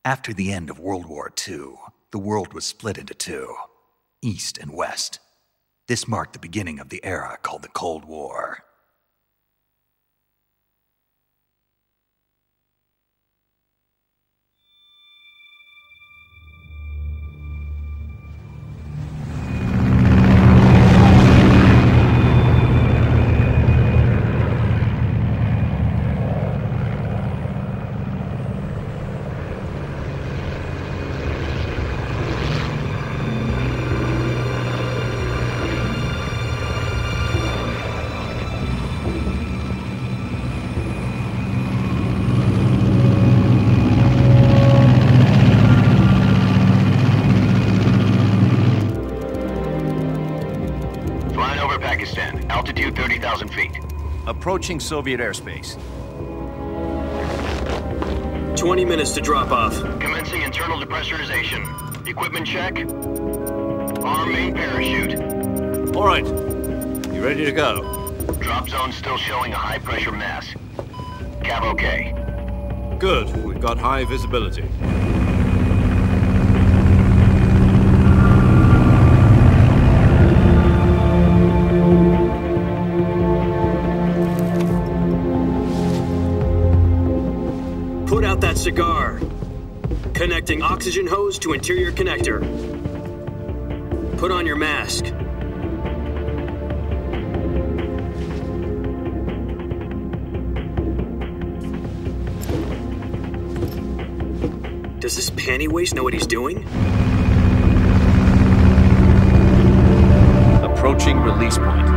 After the end of World War II, the world was split into two, East and West. This marked the beginning of the era called the Cold War. Altitude 30,000 feet. Approaching Soviet airspace. 20 minutes to drop off. Commencing internal depressurization. Equipment check. Arm main parachute. All right. You ready to go? Drop zone still showing a high pressure mass. Cav okay. Good. We've got high visibility. Put out that cigar. Connecting oxygen hose to interior connector. Put on your mask. Does this panty waste know what he's doing? Approaching release point.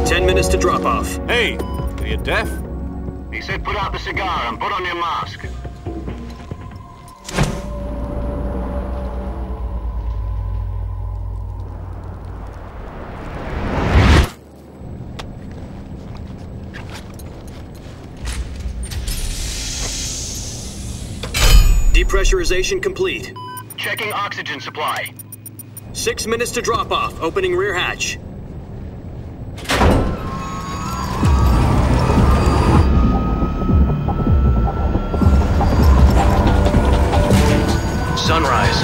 10 minutes to drop off. Hey, are you deaf? He said put out the cigar and put on your mask. Depressurization complete. Checking oxygen supply. 6 minutes to drop off. Opening rear hatch. Sunrise.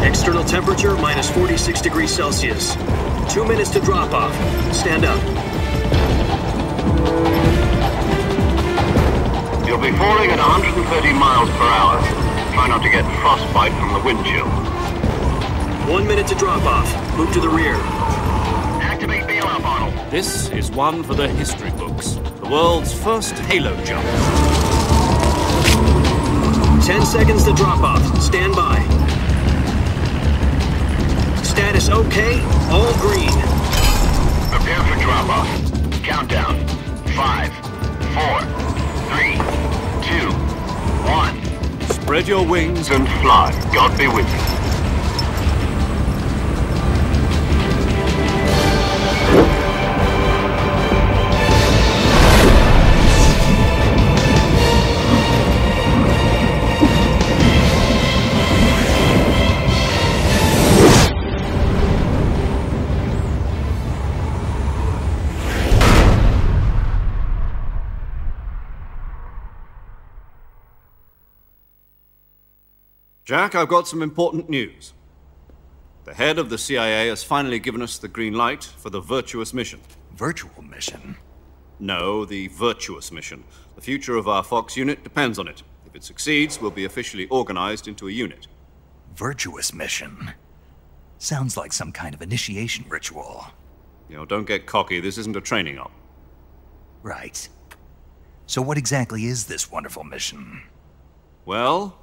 External temperature minus 46 degrees Celsius. 2 minutes to drop off. Stand up. You'll be falling at 130 miles per hour. Try not to get frostbite from the wind chill. 1 minute to drop off. Move to the rear. Activate bailout bottle. This is one for the history books. The world's first halo jump. 10 seconds to drop off. Stand by. Status okay. All green. Prepare for drop off. Countdown. 5, 4, 3, 2, 1. Spread your wings And fly. God be with you. Jack, I've got some important news. The head of the CIA has finally given us the green light for the Virtuous mission. Virtual mission? No, the Virtuous mission. The future of our Fox unit depends on it. If it succeeds, we'll be officially organized into a unit. Virtuous mission? Sounds like some kind of initiation ritual. You know, don't get cocky. This isn't a training op. Right. So what exactly is this wonderful mission? Well,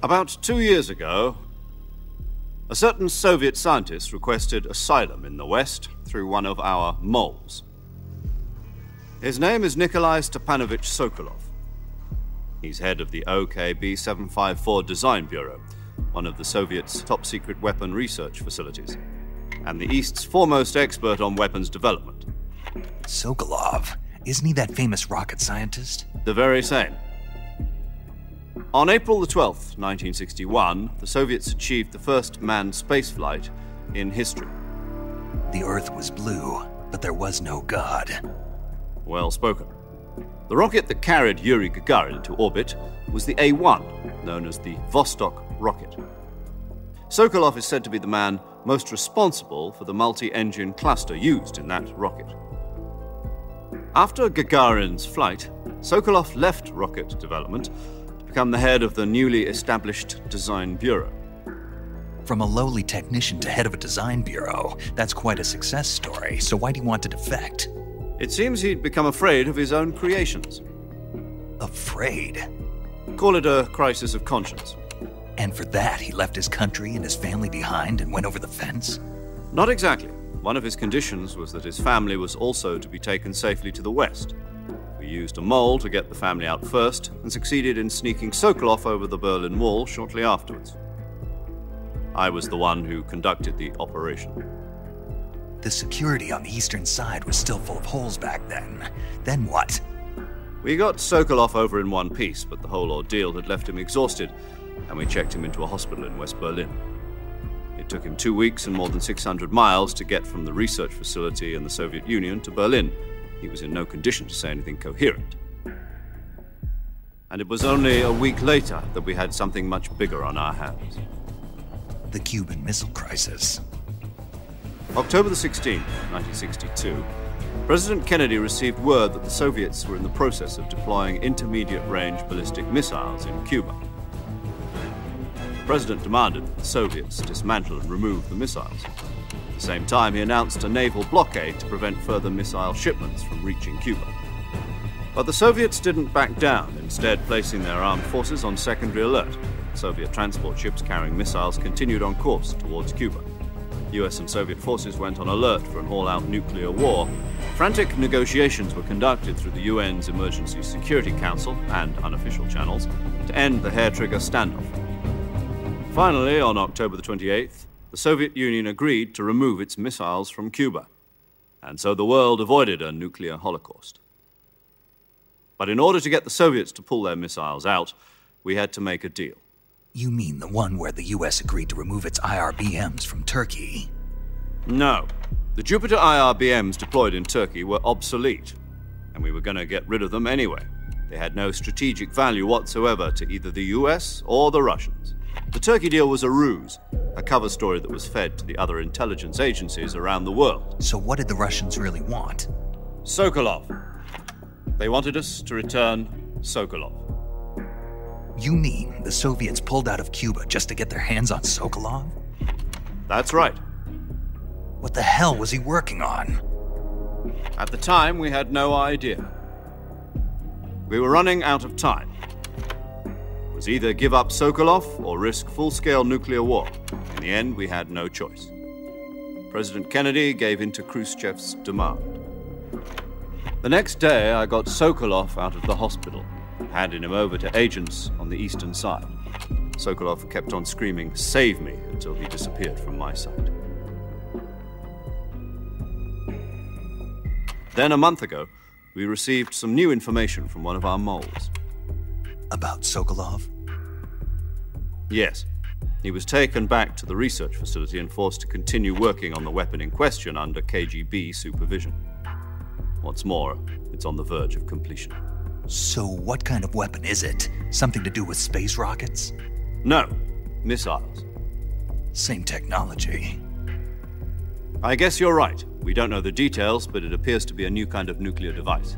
about 2 years ago, a certain Soviet scientist requested asylum in the West through one of our moles. His name is Nikolai Stepanovich Sokolov. He's head of the OKB-754 Design Bureau, one of the Soviets' top-secret weapon research facilities, and the East's foremost expert on weapons development. Sokolov? Isn't he that famous rocket scientist? The very same. On April the 12th, 1961, the Soviets achieved the first manned spaceflight in history. The Earth was blue, but there was no God. Well spoken. The rocket that carried Yuri Gagarin into orbit was the A-1, known as the Vostok rocket. Sokolov is said to be the man most responsible for the multi-engine cluster used in that rocket. After Gagarin's flight, Sokolov left rocket development to become the head of the newly established Design Bureau. From a lowly technician to head of a design bureau, that's quite a success story, so why do you want to defect? It seems he'd become afraid of his own creations. Afraid? Call it a crisis of conscience. And for that, he left his country and his family behind and went over the fence? Not exactly. One of his conditions was that his family was also to be taken safely to the west. We used a mole to get the family out first and succeeded in sneaking Sokolov over the Berlin Wall shortly afterwards. I was the one who conducted the operation. The security on the eastern side was still full of holes back then. Then what? We got Sokolov over in one piece, but the whole ordeal had left him exhausted, and we checked him into a hospital in West Berlin. It took him 2 weeks and more than 600 miles to get from the research facility in the Soviet Union to Berlin. He was in no condition to say anything coherent. And it was only a week later that we had something much bigger on our hands. The Cuban Missile Crisis. October the 16th, 1962, President Kennedy received word that the Soviets were in the process of deploying intermediate-range ballistic missiles in Cuba. The President demanded that the Soviets dismantle and remove the missiles. At the same time, he announced a naval blockade to prevent further missile shipments from reaching Cuba. But the Soviets didn't back down, instead placing their armed forces on secondary alert. Soviet transport ships carrying missiles continued on course towards Cuba. US and Soviet forces went on alert for an all-out nuclear war. Frantic negotiations were conducted through the UN's Emergency Security Council and unofficial channels to end the hair-trigger standoff. Finally, on October the 28th, the Soviet Union agreed to remove its missiles from Cuba, and so the world avoided a nuclear holocaust. But in order to get the Soviets to pull their missiles out, we had to make a deal. You mean the one where the US agreed to remove its IRBMs from Turkey? No. The Jupiter IRBMs deployed in Turkey were obsolete, and we were going to get rid of them anyway. They had no strategic value whatsoever to either the US or the Russians. The Turkey deal was a ruse, a cover story that was fed to the other intelligence agencies around the world. So what did the Russians really want? Sokolov. They wanted us to return Sokolov. You mean the Soviets pulled out of Cuba just to get their hands on Sokolov? That's right. What the hell was he working on? At the time, we had no idea. We were running out of time. It was either give up Sokolov or risk full-scale nuclear war. In the end, we had no choice. President Kennedy gave in to Khrushchev's demand. The next day, I got Sokolov out of the hospital, handing him over to agents on the eastern side. Sokolov kept on screaming, "Save me," until he disappeared from my sight. Then a month ago, we received some new information from one of our moles. About Sokolov? Yes. He was taken back to the research facility and forced to continue working on the weapon in question under KGB supervision. What's more, it's on the verge of completion. So what kind of weapon is it? Something to do with space rockets? No, missiles. Same technology. I guess you're right. We don't know the details, but it appears to be a new kind of nuclear device.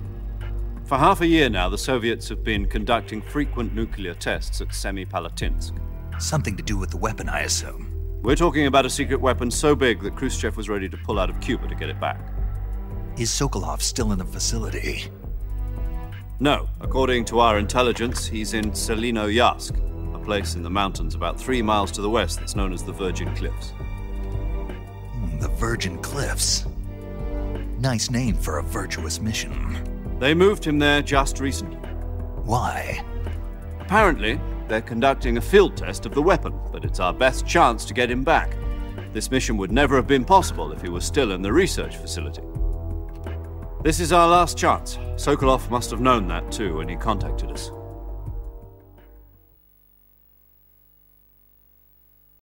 For half a year now, the Soviets have been conducting frequent nuclear tests at Semipalatinsk. Something to do with the weapon, I assume. We're talking about a secret weapon so big that Khrushchev was ready to pull out of Cuba to get it back. Is Sokolov still in the facility? No. According to our intelligence, he's in Selinoyarsk, a place in the mountains about 3 miles to the west that's known as the Virgin Cliffs. The Virgin Cliffs. Nice name for a virtuous mission. They moved him there just recently. Why? Apparently, they're conducting a field test of the weapon, but it's our best chance to get him back. This mission would never have been possible if he was still in the research facility. This is our last chance. Sokolov must have known that too when he contacted us.